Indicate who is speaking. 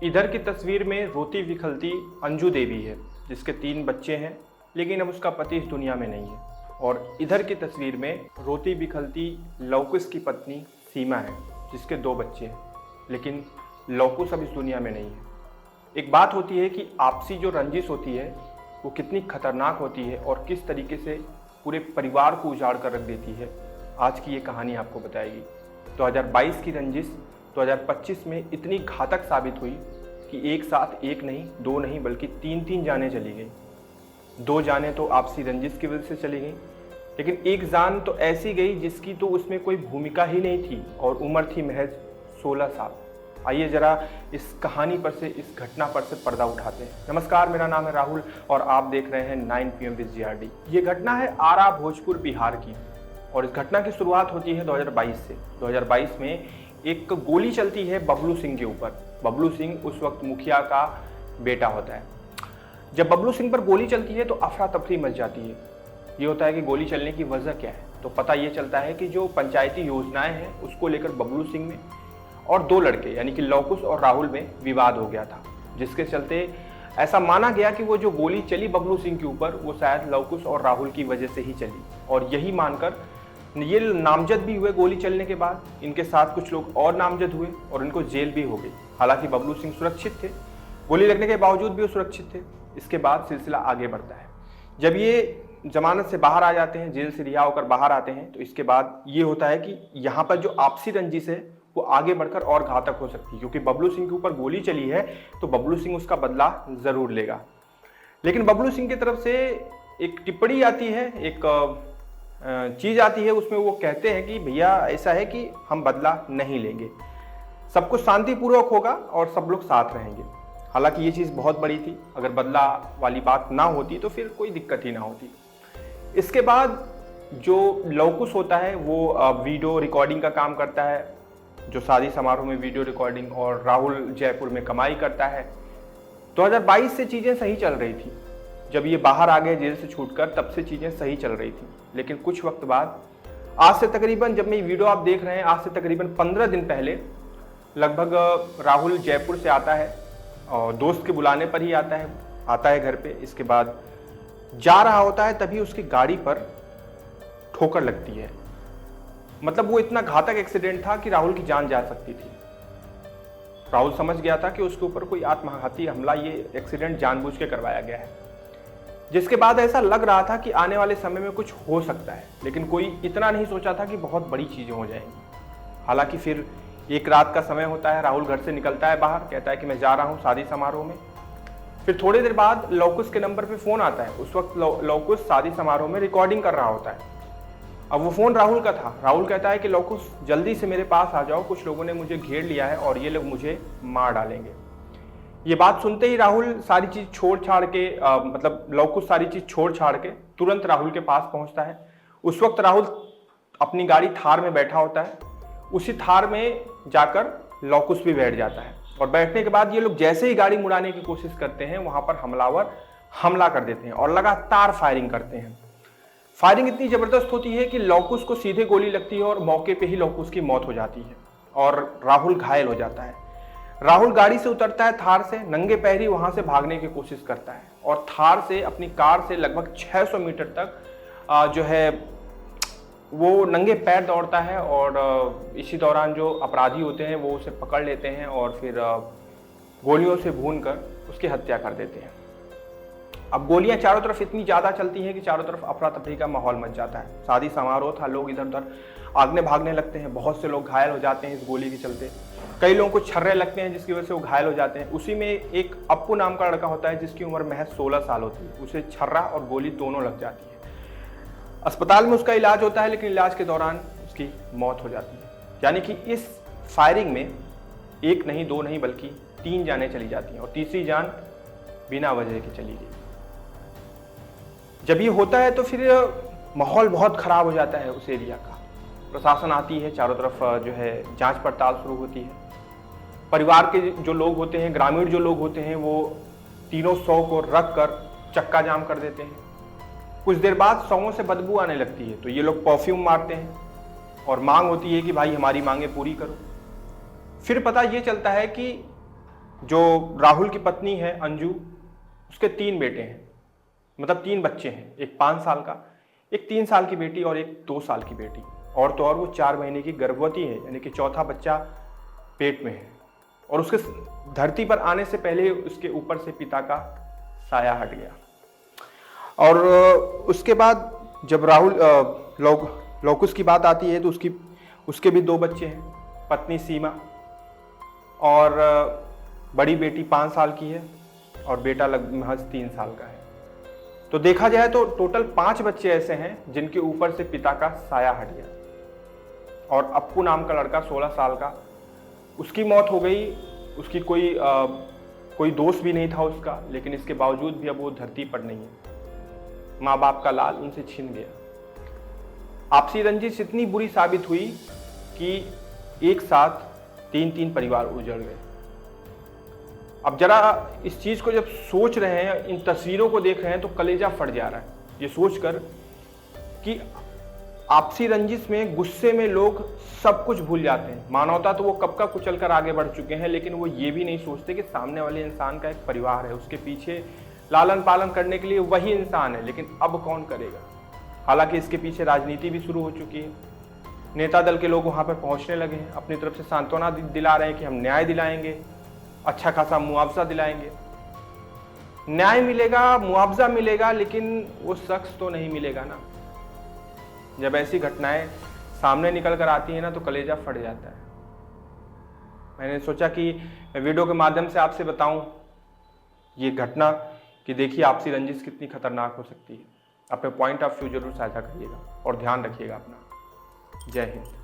Speaker 1: इधर की तस्वीर में रोती विखलती अंजू देवी है, जिसके 3 बच्चे हैं, लेकिन अब उसका पति इस दुनिया में नहीं है। और इधर की तस्वीर में रोती विखलती लवकुश की पत्नी सीमा है, जिसके 2 बच्चे हैं, लेकिन लवकुश अब इस दुनिया में नहीं है। एक बात होती है कि आपसी जो रंजिश होती है वो कितनी खतरनाक होती है और किस तरीके से पूरे परिवार को उजाड़ कर रख देती है, आज की ये कहानी आपको बताएगी। 2022 की रंजिश 2025 में इतनी घातक साबित हुई कि एक साथ एक नहीं, 2 नहीं, बल्कि 3 जानें चली गई। 2 जानें तो आपसी रंजिश की वजह से चली गई, लेकिन एक जान तो ऐसी गई जिसकी तो उसमें कोई भूमिका ही नहीं थी और उम्र थी महज 16 साल। आइए जरा इस कहानी पर से, इस घटना पर से पर्दा उठाते हैं। नमस्कार, मेरा नाम है राहुल और आप देख रहे हैं 9 PM विद GRD। ये घटना है आरा, भोजपुर, बिहार की और इस घटना की शुरुआत होती है 2022 से। 2022 में एक गोली चलती है बबलू सिंह के ऊपर। बबलू सिंह उस वक्त मुखिया का बेटा होता है। जब बबलू सिंह पर गोली चलती है तो अफरा तफरी मच जाती है। ये होता है कि गोली चलने की वजह क्या है, तो पता ये चलता है कि जो पंचायती योजनाएं हैं उसको लेकर बबलू सिंह में और 2 लड़के यानी कि लवकुश और राहुल में विवाद हो गया था, जिसके चलते ऐसा माना गया कि वो जो गोली चली बबलू सिंह के ऊपर वो शायद लवकुश और राहुल की वजह से ही चली। और यही मानकर ये नामजद भी हुए। गोली चलने के बाद इनके साथ कुछ लोग और नामजद हुए और इनको जेल भी हो गई। हालांकि बबलू सिंह सुरक्षित थे, गोली लगने के बावजूद भी वो सुरक्षित थे। इसके बाद सिलसिला आगे बढ़ता है। जब ये जमानत से बाहर आ जाते हैं, जेल से रिहा होकर बाहर आते हैं, तो इसके बाद ये होता है कि यहाँ पर जो आपसी रंजिश है वो आगे बढ़कर और घातक हो सकती है, क्योंकि बबलू सिंह के ऊपर गोली चली है तो बबलू सिंह उसका बदला जरूर लेगा। लेकिन बबलू सिंह की तरफ से एक टिप्पणी आती है, एक चीज आती है, उसमें वो कहते हैं कि भैया ऐसा है कि हम बदला नहीं लेंगे, सब कुछ शांतिपूर्वक होगा और सब लोग साथ रहेंगे। हालांकि ये चीज़ बहुत बड़ी थी, अगर बदला वाली बात ना होती तो फिर कोई दिक्कत ही ना होती। इसके बाद जो लवकुश होता है वो वीडियो रिकॉर्डिंग का काम करता है, जो शादी समारोह में वीडियो रिकॉर्डिंग, और राहुल जयपुर में कमाई करता है। 2022 से चीज़ें सही चल रही थी। जब ये बाहर आ गए जेल से छूटकर, तब से चीज़ें सही चल रही थी। लेकिन कुछ वक्त बाद, आज से तकरीबन, जब मैं ये वीडियो आप देख रहे हैं, आज से तकरीबन 15 दिन पहले लगभग राहुल जयपुर से आता है और दोस्त के बुलाने पर ही आता है घर पे। इसके बाद जा रहा होता है, तभी उसकी गाड़ी पर ठोकर लगती है। मतलब वो इतना घातक एक्सीडेंट था कि राहुल की जान जा सकती थी। राहुल समझ गया था कि उसके ऊपर कोई आत्मघाती हमला, ये एक्सीडेंट जानबूझ के करवाया गया है। जिसके बाद ऐसा लग रहा था कि आने वाले समय में कुछ हो सकता है, लेकिन कोई इतना नहीं सोचा था कि बहुत बड़ी चीज़ें हो जाएंगी। हालांकि फिर एक रात का समय होता है, राहुल घर से निकलता है बाहर, कहता है कि मैं जा रहा हूँ शादी समारोह में। फिर थोड़ी देर बाद लवकुश के नंबर पे फ़ोन आता है। उस वक्त लवकुश शादी समारोह में रिकॉर्डिंग कर रहा होता है। अब वो फ़ोन राहुल का था। राहुल कहता है कि लवकुश जल्दी से मेरे पास आ जाओ, कुछ लोगों ने मुझे घेर लिया है और ये लोग मुझे मार डालेंगे। ये बात सुनते ही राहुल सारी चीज़ छोड़ छाड़ के मतलब लवकुश सारी चीज़ छोड़ छाड़ के तुरंत राहुल के पास पहुंचता है। उस वक्त राहुल अपनी गाड़ी थार में बैठा होता है। उसी थार में जाकर लवकुश भी बैठ जाता है और बैठने के बाद ये लोग जैसे ही गाड़ी मुड़ाने की कोशिश करते हैं, वहां पर हमलावर हमला कर देते हैं और लगातार फायरिंग करते हैं। फायरिंग इतनी ज़बरदस्त होती है कि लवकुश को सीधे गोली लगती है और मौके पे ही लवकुश की मौत हो जाती है और राहुल घायल हो जाता है। राहुल गाड़ी से उतरता है, थार से नंगे पैर ही वहां से भागने की कोशिश करता है और थार से, अपनी कार से लगभग 600 मीटर तक जो है वो नंगे पैर दौड़ता है। और इसी दौरान जो अपराधी होते हैं वो उसे पकड़ लेते हैं और फिर गोलियों से भूनकर उसकी हत्या कर देते हैं। अब गोलियां चारों तरफ इतनी ज़्यादा चलती हैं कि चारों तरफ अफरा तफरी का माहौल मच जाता है। शादी समारोह था, लोग इधर उधर आगने भागने लगते हैं। बहुत से लोग घायल हो जाते हैं इस गोली के चलते। कई लोगों को छर्रे लगते हैं जिसकी वजह से वो घायल हो जाते हैं। उसी में एक अप्पू नाम का लड़का होता है जिसकी उम्र महज 16 साल होती है। उसे छर्रा और गोली दोनों लग जाती है। अस्पताल में उसका इलाज होता है, लेकिन इलाज के दौरान उसकी मौत हो जाती है। यानी कि इस फायरिंग में 1 नहीं, 2 नहीं, बल्कि 3 जानें चली जाती हैं और तीसरी जान बिना वजह की चली गई। जब ये होता है तो फिर माहौल बहुत ख़राब हो जाता है उस एरिया का। प्रशासन आती है, चारों तरफ जो है जांच पड़ताल शुरू होती है। परिवार के जो लोग होते हैं, ग्रामीण जो लोग होते हैं, वो तीनों शव को रख कर चक्का जाम कर देते हैं। कुछ देर बाद शवों से बदबू आने लगती है तो ये लोग परफ्यूम मारते हैं और मांग होती है कि भाई हमारी मांगे पूरी करो। फिर पता ये चलता है कि जो राहुल की पत्नी है अंजू, उसके 3 बेटे हैं, मतलब 3 बच्चे हैं, एक 5 साल का, एक 3 साल की बेटी और एक 2 साल की बेटी। और तो और वो 4 महीने की गर्भवती है, यानी कि चौथा बच्चा पेट में है। और उसके धरती पर आने से पहले उसके ऊपर से पिता का साया हट गया। और उसके बाद जब राहुल लौकुश की बात आती है तो उसके भी 2 बच्चे हैं, पत्नी सीमा और बड़ी बेटी 5 साल की है और बेटा महज 3 साल का है। तो देखा जाए तो टोटल 5 बच्चे ऐसे हैं जिनके ऊपर से पिता का साया हट गया। और अप्पू नाम का लड़का 16 साल का, उसकी मौत हो गई। उसकी कोई दोस्त भी नहीं था उसका, लेकिन इसके बावजूद भी अब वो धरती पर नहीं है। माँ बाप का लाल उनसे छिन गया। आपसी रंजिश इतनी बुरी साबित हुई कि एक साथ 3-3 परिवार उजड़ गए। अब जरा इस चीज को जब सोच रहे हैं, इन तस्वीरों को देख रहे हैं, तो कलेजा फट जा रहा है ये सोचकर कि आपसी रंजिश में, गुस्से में लोग सब कुछ भूल जाते हैं। मानवता तो वो कब का कुचल कर आगे बढ़ चुके हैं, लेकिन वो ये भी नहीं सोचते कि सामने वाले इंसान का एक परिवार है, उसके पीछे लालन पालन करने के लिए वही इंसान है, लेकिन अब कौन करेगा। हालांकि इसके पीछे राजनीति भी शुरू हो चुकी है। नेता दल के लोग वहां पर पहुंचने लगे हैं, अपनी तरफ से सांत्वना दिला रहे हैं कि हम न्याय दिलाएंगे, अच्छा खासा मुआवजा दिलाएंगे। न्याय मिलेगा, मुआवजा मिलेगा, लेकिन वो शख्स तो नहीं मिलेगा ना। जब ऐसी घटनाएं सामने निकल कर आती है ना, तो कलेजा फट जाता है। मैंने सोचा कि वीडियो के माध्यम से आपसे बताऊं ये घटना, कि देखिए आपसी रंजिश कितनी खतरनाक हो सकती है। अपने पॉइंट ऑफ व्यू जरूर साझा करिएगा और ध्यान रखिएगा अपना। जय हिंद।